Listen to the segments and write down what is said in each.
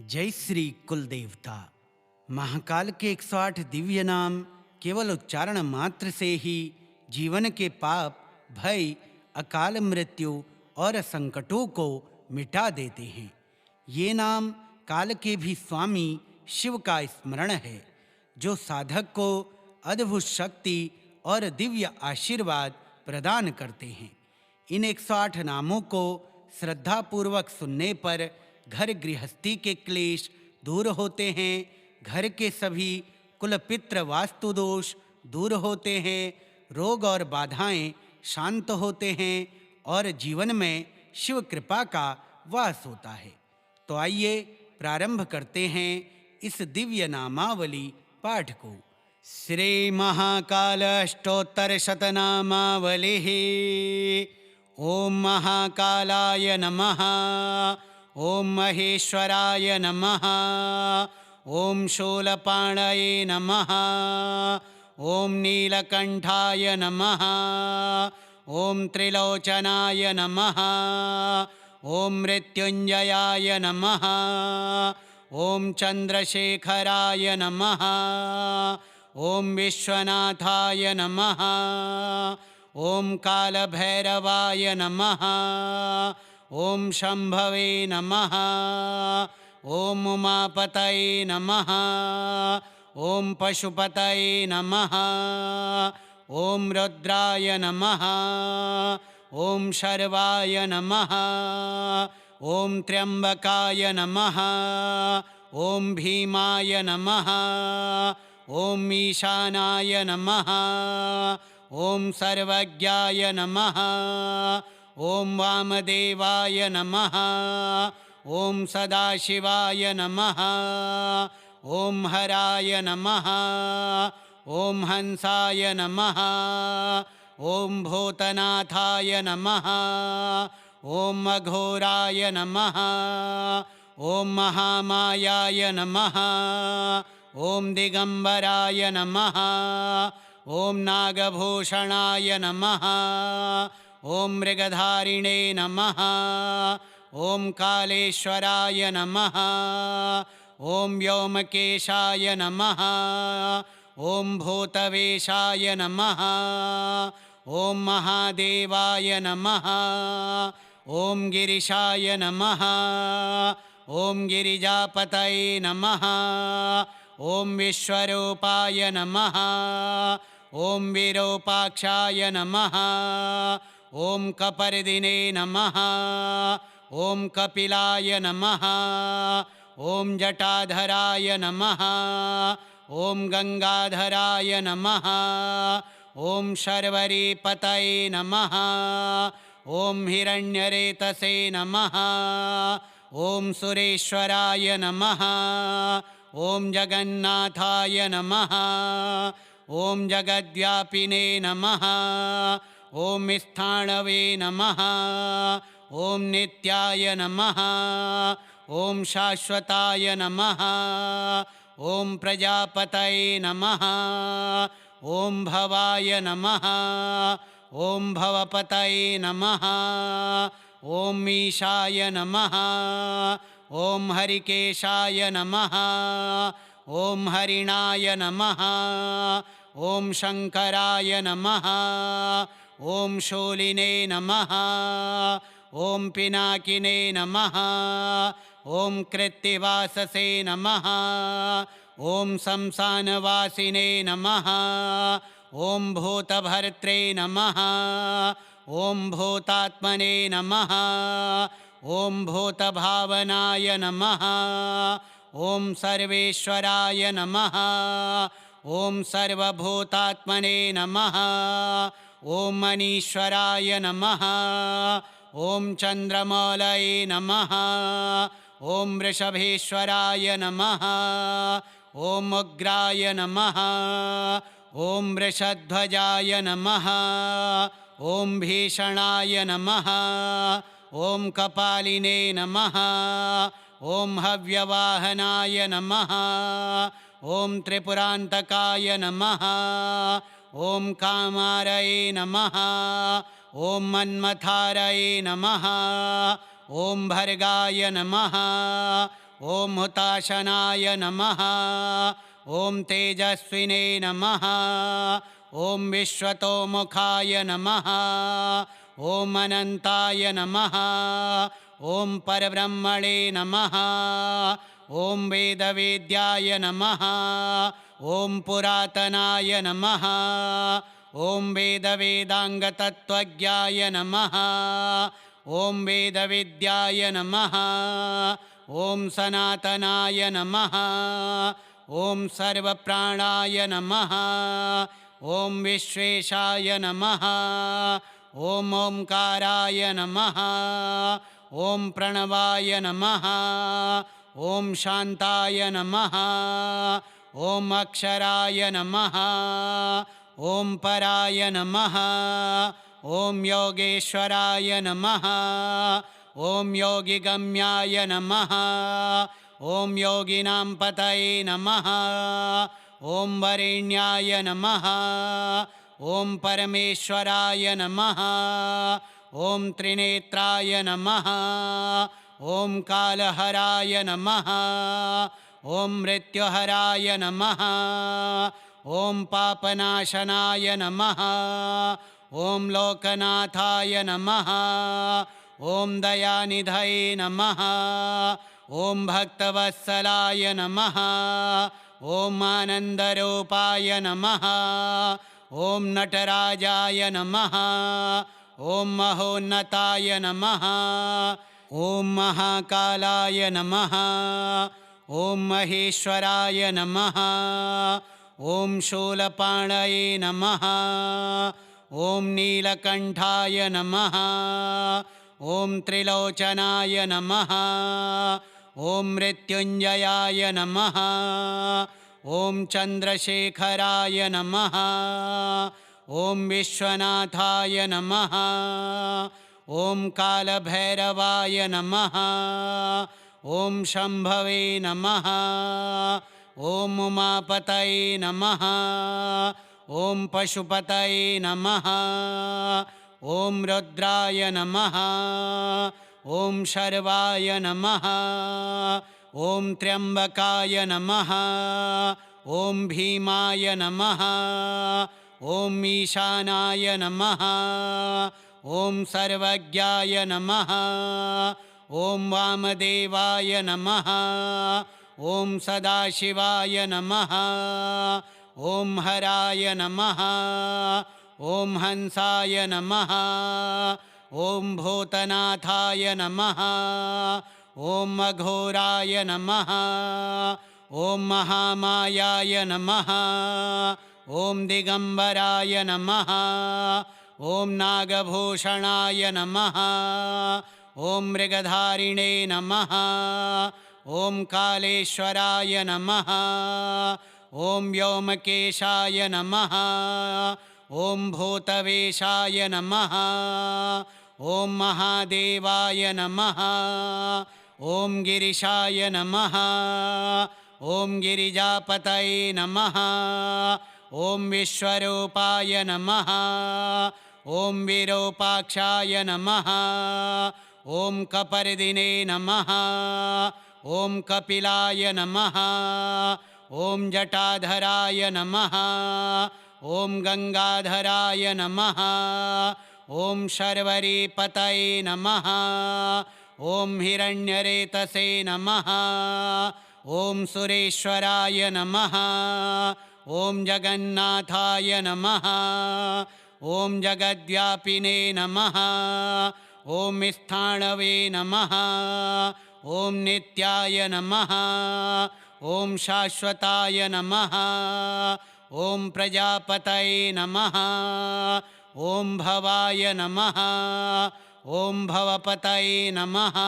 जय श्री कुल देवता। महाकाल के 108 दिव्य नाम केवल उच्चारण मात्र से ही जीवन के पाप, भय, अकाल मृत्यु और संकटों को मिटा देते हैं। ये नाम काल के भी स्वामी शिव का स्मरण है, जो साधक को अद्भुत शक्ति और दिव्य आशीर्वाद प्रदान करते हैं। इन 108 नामों को श्रद्धापूर्वक सुनने पर घर गृहस्थी के क्लेश दूर होते हैं, घर के सभी कुलपित्र वास्तु दोष दूर होते हैं, रोग और बाधाएं शांत होते हैं और जीवन में शिव कृपा का वास होता है। तो आइए प्रारंभ करते हैं इस दिव्य नामावली पाठ को। श्री महाकाल अष्टोत्तर शतनामावलिः। ओम महाकालाय नमः। ओम महेश्वराय नमः। ओम शूलपाणये नमः। ओम नीलकंठाय नमः। ओम त्रिलोचनाय नमः। ओम मृत्युंजयाय नमः। ओम चंद्रशेखराय नमः। ओम विश्वनाथाय नमः। ओम कालभैरवाय नमः। ओम शंभवे नमः। ओम उमापतये नमः। ओम पशुपतये नमः। ओम रुद्राय नमः। ओम शर्वाय नमः। ओम त्र्यंबकाय नमः। ओम भीमाय नमः। ओम ईशानाय नमः। ओम सर्वज्ञाय नमः। ओम वामदेवाय नमः। ओम सदाशिवाय नमः। ओम हराय नमः। ओम हंसाय नमः। ओम भूतनाथाय नमः। ओम अघोराय नमः। ओम महामायाय नमः। ओम दिगंबराय नमः। ओम नागभूषणाय नमः। ओम मृगधारिणे नमः। ओम कालेश्वराय नमः। ओम व्योमकेशाय नमः। ओम भूतवेशाय नमः। ओम महादेवाय नमः। ओम गिरिशाय नमः। ओम गिरिजापतये नमः। ओम विश्वरूपाय नमः। ओम विरूपाक्षाय नमः। ओम कपर्दिने नमः। ओम कपिलाय नमः। ओम जटाधराय नमः। ओम गंगाधराय नमः। ओम शर्वरीपतये नमः। ओम हिरण्यरेतसे नमः। ओम सुरेश्वराय नमः। ओम जगन्नाथाय नमः। ओम जगद्व्यापिने नमः। ओम स्थाणवे नमः। ओम नित्याय नमः। ओम शाश्वताय नमः। ओम प्रजापतये नमः। ओम भवाय नमः। ओम भवपतये नमः। ओम ईशाय नमः। ओम हरिकेशाय नमः। ओम हरिणाय नमः। ओम शंकराय नमः। ओम शूलिने नमः। ओम पिनाकिने नमः। ओम कृत्तिवाससे नमः। ओम शमशानवासिने नमः। ओम भूतभर्त्रे नमः। ओम भूतात्मने नमः। ओम भूतभावनाय नमः। ओम सर्वेश्वराय नमः। ओम सर्वभूतात्मने नमः। ओम मनीश्वराय नमः। ओम चंद्रमौलये नमः। ओम वृषभेश्वराय नमः। ओम उग्राय नमः। ओम वृषध्वजाय नमः। ओम भीषणाय नमः। ओम कपालिने नमः। ओम हव्यवाहनाय नमः। ओम त्रिपुरांतकाय नमः। ओम कामारये नमः। ओम मन्मथारये नमः। ओम भर्गाय नमः। ॐ हुताशनाय नमः। ॐ तेजस्विने नमः। ॐ विश्वतोमुखाय नमः। ॐ अनन्ताय नमः। ॐ परब्रह्मणे नमः। ॐ वेदवेद्याय नमः। ॐ पुरातनाय नमः। ॐ वेदवेदाङ्गतत्त्वज्ञाय नमः। ॐ वेदविद्याय नमः। ॐ सनातनाय नमः। ॐ सर्वप्राणाय नमः। ॐ विश्वेशाय नमः। ॐ ओंकाराय नमः। ॐ प्रणवाय नमः। ॐ शान्ताय नमः। ॐ अक्षराय नमः। ॐ पराय नमः। ॐ योगेश्वराय नमः। ॐ योगिगम्याय नमः। ॐ योगिनां पतये नमः। ॐ वरेण्याय नमः। ॐ परमेश्वराय नमः। ॐ त्रिनेत्राय नमः। ॐ कालहराय नमः। ॐ मृत्युहराय नमः। ॐ पापनाशनाय नमः। ॐ लोकनाथाय नमः। ॐ दयानिधये नमः। ॐ भक्तवत्सलाय नमः। ॐ आनन्दरूपाय नमः। ॐ नटराजाय नमः। ॐ महोन्नताय नमः। ॐ महाकालाय नमः। ॐ महेश्वराय नमः। ॐ शूलपाणये नमः। ॐ नीलकण्ठाय नमः। ॐ त्रिलोचनाय नमः। ॐ मृत्युञ्जयाय नमः। ॐ चन्द्रशेखराय नमः। ॐ विश्वनाथाय नमः। ॐ कालभैरवाय नमः। ॐ शम्भवे नमः। ॐ उमापतये नमः। ॐ पशुपतये नमः। ॐ रुद्राय नमः। ॐ शर्वाय नमः। ॐ त्र्यम्बकाय नमः। ॐ भीमाय नमः। ॐ ईशानाय नमः। ॐ सर्वज्ञाय नमः। ॐ वामदेवाय नमः। ॐ सदाशिवाय नमः। ॐ हराय नमः। ॐ हंसाय नमः। ॐ भूतनाथाय नमः। ॐ अघोराय नमः। ॐ महामायाय नमः। ॐ दिगम्बराय नमः। ॐ नागभूषणाय नमः। ॐ मृगधारिणे नमः। ॐ कालेश्वराय नमः। ॐ व्योमकेशाय नमः। ॐ भूतवेशाय नमः। ॐ महादेवाय नमः। ॐ गिरिशाय नमः। ॐ गिरिजापतये नमः। ॐ विश्वरूपाय नमः। ॐ विरूपाक्षाय नमः। ॐ कपर्दिने नमः। ॐ कपिलाय नमः। ॐ जटाधराय नमः। ॐ गंगाधराय नमः। ॐ शर्वरीपतये नमः। ॐ हिरण्यरेतसे नमः। ॐ सुरेश्वराय नमः। ॐ जगन्नाथाय नमः। ॐ जगद्व्यापिने नमः। ॐ स्थाणवे नमः। ॐ नित्याय नमः। ॐ शाश्वताय नमः। ॐ प्रजापतये नमः। ॐ भवाय नमः। ॐ भवपतये नमः।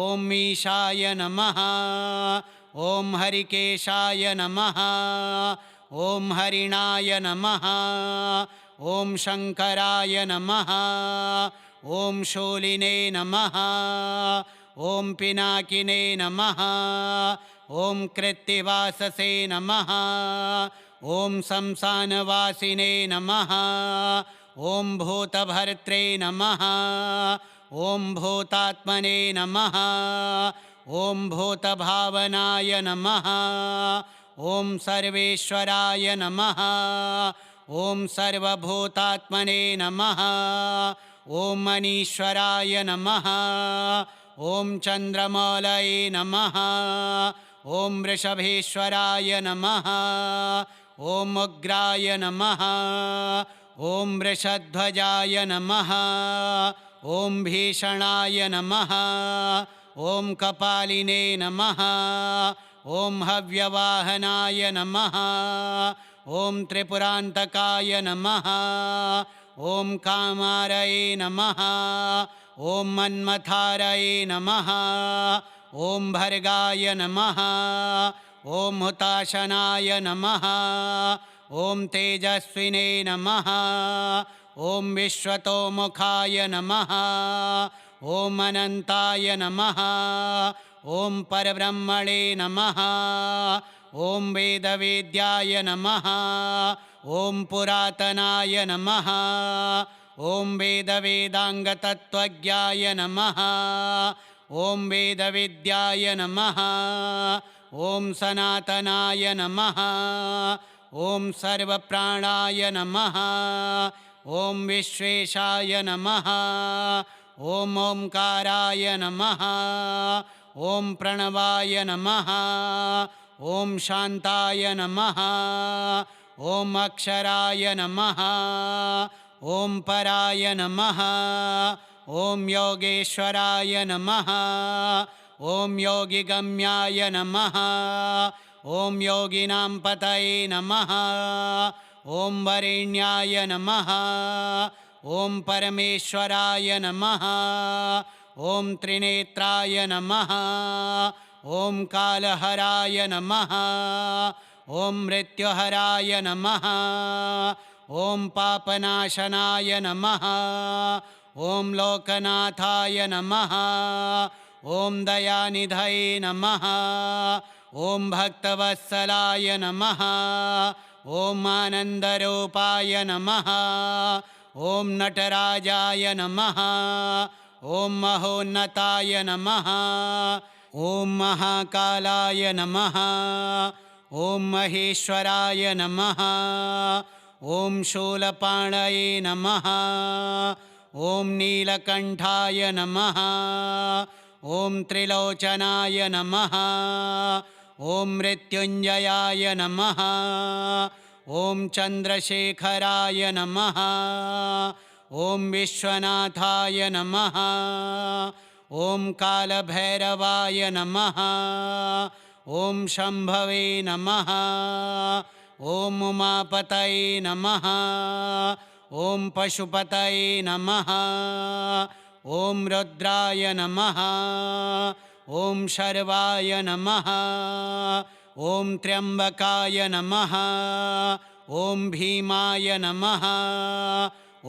ॐ ईशाय नमः। ॐ हरिकेशाय नमः। ॐ हरिणाय नमः। ॐ शङ्कराय नमः। ॐ शूलिने नमः। ॐ पिनाकिने नमः। ॐ कृत्तिवाससे नमः। ॐ शंसानवासिने नमः। ॐ भूतभर्त्रे नमः। ॐ भूतात्मने नमः। ॐ भूतभावनाय नमः ॐ सर्वेश्वराय नमः ॐ सर्वभूतात्मने नमः ॐ मनीश्वराय नमः ॐ चन्द्रमौलये नमः ॐ वृषभेश्वराय नमः ॐ उग्राय नमः ॐ वृषध्वजाय नमः ॐ भीषणाय नमः ॐ कपालिने नमः ॐ हव्यवाहनाय नमः ॐ त्रिपुरान्तकाय नमः ॐ कामारये नमः ॐ मन्मथारये नमः ॐ भर्गाय नमः ॐ हुताशनाय नमः ॐ तेजस्विने नमः ॐ विश्वतोमुखाय नमः ॐ अनन्ताय नमः ॐ परब्रह्मणे नमः ॐ वेदवेद्याय नमः ॐ पुरातनाय नमः ॐ वेदवेदाङ्गतत्त्वज्ञाय नमः ॐ वेदविद्याय नमः ॐ सनातनाय नमः ॐ सर्वप्राणाय नमः ॐ विश्वेशाय नमः ॐ ओंकाराय नमः ॐ प्रणवाय नमः ॐ शान्ताय नमः ॐ अक्षराय नमः ॐ पराय नमः ॐ योगेश्वराय नमः ॐ योगिगम्याय नमः ॐ योगिनां पतये नमः ॐ वरेण्याय नमः ॐ परमेश्वराय नमः ॐ त्रिनेत्राय नमः ॐ कालहराय नमः ॐ मृत्युहराय नमः ॐ पापनाशनाय नमः ॐ लोकनाथाय नमः ॐ दयानिधये नमः ॐ भक्तवत्सलाय नमः ॐ आनन्दरूपाय नमः ॐ नटराजाय नमः ॐ महोन्नताय नमः ॐ महाकालाय नमः ॐ महेश्वराय नमः ॐ शूलपाणये नमः ॐ नीलकण्ठाय नमः ॐ त्रिलोचनाय नमः ॐ मृत्युञ्जयाय नमः ॐ चन्द्रशेखराय नमः ॐ विश्वनाथाय नमः ॐ कालभैरवाय नमः ॐ शम्भवे नमः ॐ उमापतये नमः ॐ पशुपतये नमः ॐ रुद्राय नमः ॐ शर्वाय नमः ॐ त्र्यम्बकाय नमः ॐ भीमाय नमः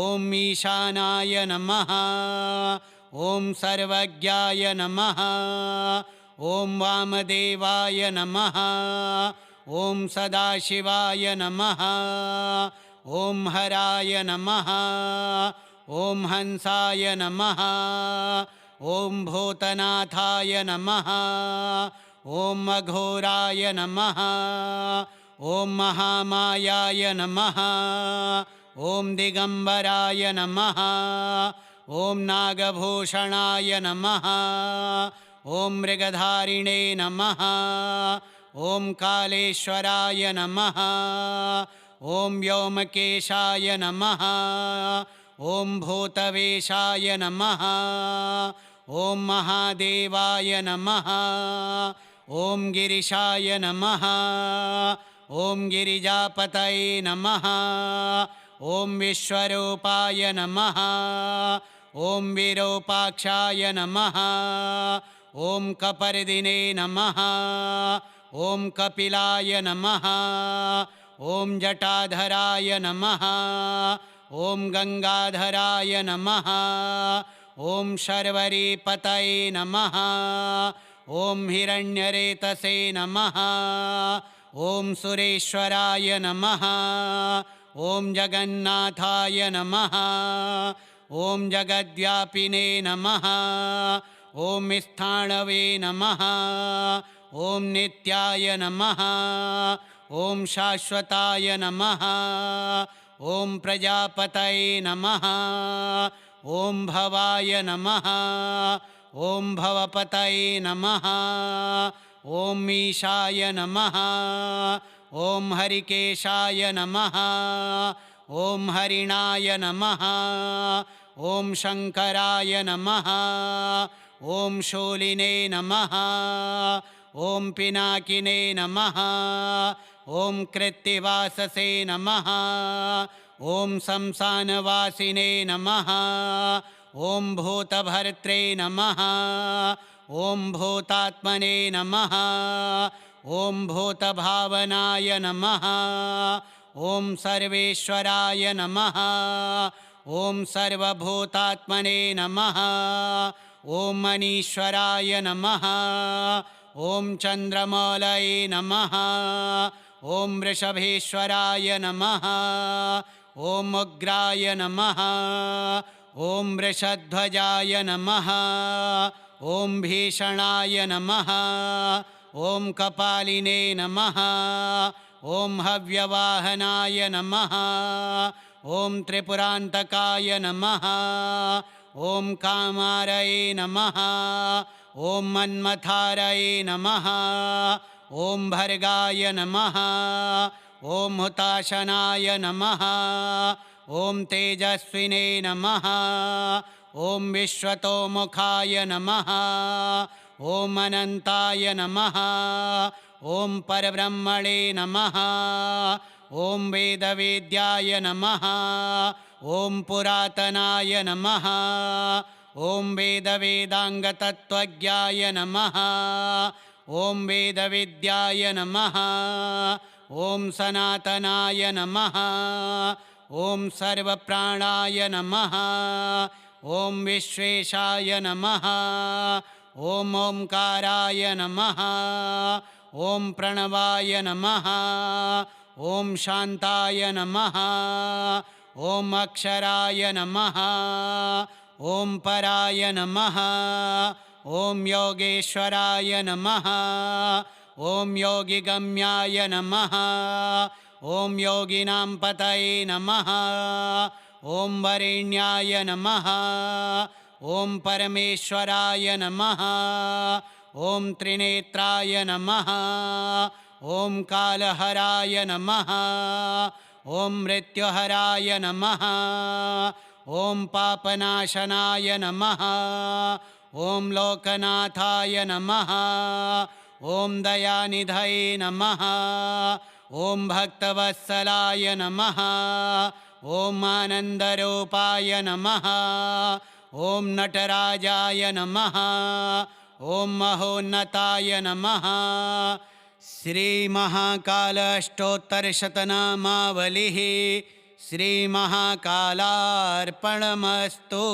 ॐ ईशानाय नमः ॐ सर्वज्ञाय नमः ॐ वामदेवाय नमः ॐ सदाशिवाय नमः ॐ हराय नमः ॐ हंसाय नमः ॐ भूतनाथाय नमः ॐ अघोराय नमः ॐ महामायाय नमः ॐ दिगम्बराय नमः ॐ नागभूषणाय नमः ॐ मृगधारिणे नमः ॐ कालेश्वराय नमः ॐ व्योमकेशाय नमः ॐ भूतवेशाय नमः ॐ महादेवाय नमः ॐ गिरिशाय नमः ॐ गिरिजापतये नमः ॐ विश्वरूपाय नमः ॐ विरूपाक्षाय नमः ॐ कपर्दिने नमः ॐ कपिलाय नमः ॐ जटाधराय नमः ॐ गंगाधराय नमः ॐ शर्वरीपतये नमः ॐ हिरण्यरेतसे नमः ॐ सुरेश्वराय नमः ॐ जगन्नाथाय नमः ॐ जगद्व्यापिने नमः ॐ स्थाणवे नमः ॐ नित्याय नमः ॐ शाश्वताय नमः ॐ प्रजापतये नमः ॐ भवाय नमः ॐ भवपतये नमः ॐ ईशाय नमः ॐ हरिकेशाय नमः ॐ हरिणाय नमः ॐ शङ्कराय नमः ॐ शूलिने नमः ॐ पिनाकिने नमः ॐ कृत्तिवाससे नमः ॐ शंसानवासिने नमः ॐ भूतभर्त्रे नमः ॐ भूतात्मने नमः ॐ भूतभावनाय नमः ॐ सर्वेश्वराय नमः ॐ सर्वभूतात्मने नमः ॐ मनीश्वराय नमः ॐ चन्द्रमौलये नमः ॐ वृषभेश्वराय नमः ॐ उग्राय नमः ॐ वृषध्वजाय नमः ॐ भीषणाय नमः ॐ कपालिने नमः ॐ हव्यवाहनाय नमः ॐ त्रिपुरान्तकाय नमः ॐ कामारये नमः ॐ मन्मथारये नमः ॐ भर्गाय नमः ॐ हुताशनाय नमः ॐ तेजस्विने नमः ॐ विश्वतोमुखाय नमः ॐ अनन्ताय नमः ॐ परब्रह्मणे नमः ॐ वेदवेद्याय नमः ॐ पुरातनाय नमः ॐ वेदवेदाङ्गतत्त्वज्ञाय नमः ॐ वेदविद्याय नमः ॐ सनातनाय नमः ॐ सर्वप्राणाय नमः ॐ विश्वेशाय नमः ॐ ओंकाराय नमः ॐ प्रणवाय नमः ॐ शान्ताय नमः ॐ अक्षराय नमः ॐ पराय नमः ॐ योगेश्वराय नमः ॐ योगिगम्याय नमः ॐ योगिनां पतये नमः ॐ वरेण्याय नमः ॐ परमेश्वराय नमः ॐ त्रिनेत्राय नमः ॐ कालहराय नमः ॐ मृत्युहराय नमः ॐ पापनाशनाय नमः ॐ लोकनाथाय नमः ॐ दयानिधये नमः ॐ भक्तवत्सलाय नमः ॐ आनन्दरूपाय नमः ॐ नटराजाय नमः ॐ महोन्नताय नमः श्रीमहाकालाष्टोत्तरशतनामावलिः श्रीमहाकालार्पणमस्तु।